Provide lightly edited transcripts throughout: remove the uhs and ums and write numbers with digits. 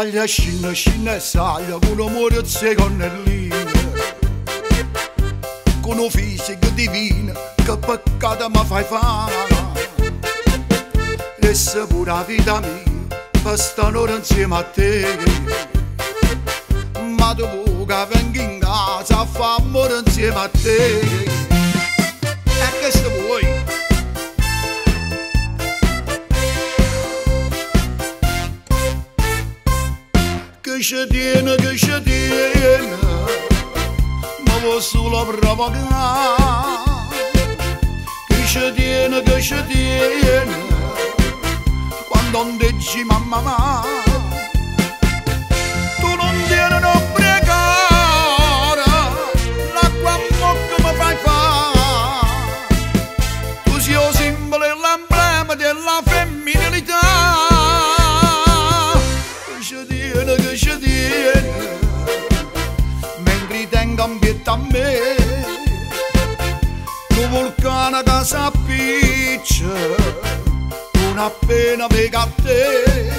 taglia scina, scina e saglia, con l'amore e connellina, con un fisico divino, che peccato mi fai fare. E se pure la vita mia, per stare insieme a te, ma dopo che vengo in casa a fare amore insieme a te. E che se vuoi? Che ci tiene, ma vuoi solo provocare. Che ci tiene, quando non dici mamma, tu non tieni non pregare, l'acqua che mi fai fare, tu sei il simbolo e l'emblema della femminilità. Che ci tiene, mentre tengo ambiente a me, un vulcano che si appiccia, non appena vedo a te,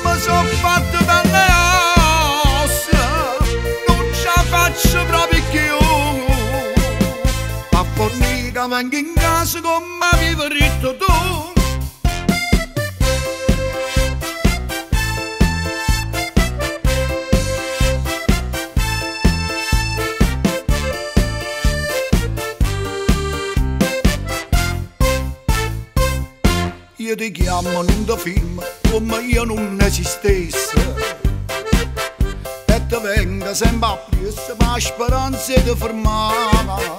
mi sono fatto belle ossa, non ce la faccio proprio più, a fornica vengo in casa come avevi detto tu. Io ti chiamo in un film come io non esistesse, e ti vengo sempre a più ma speranza di fermare,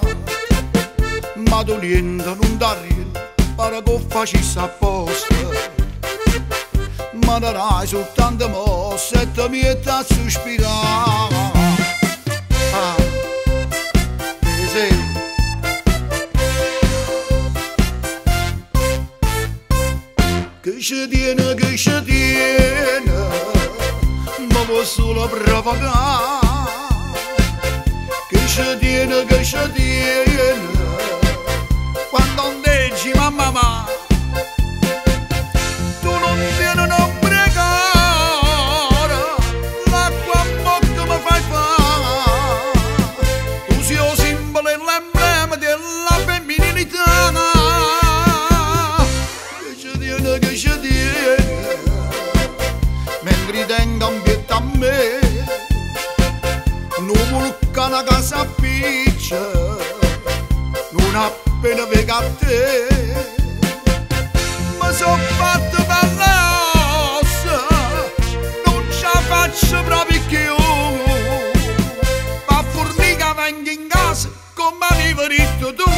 ma tu niente non t'arrivi, pare che facessi apposta, ma darai soltanto mosse e ti metti a sospirare. Sì. Che ci tiene, ma vuoi solo provocare. Che ci tiene, quando non dici mamma, tu non tieni non pregare, l'acqua che mi fai fare, tu sei il simbolo e l'emblema della femminilità. Che ci tiene, mentre tengo ambiente a me, un vulcano che si appiccia, non appena vedo a te, mi sono fatto belle ossa, non ce la faccio proprio più, a formica vengo in casa come avevi detto tu.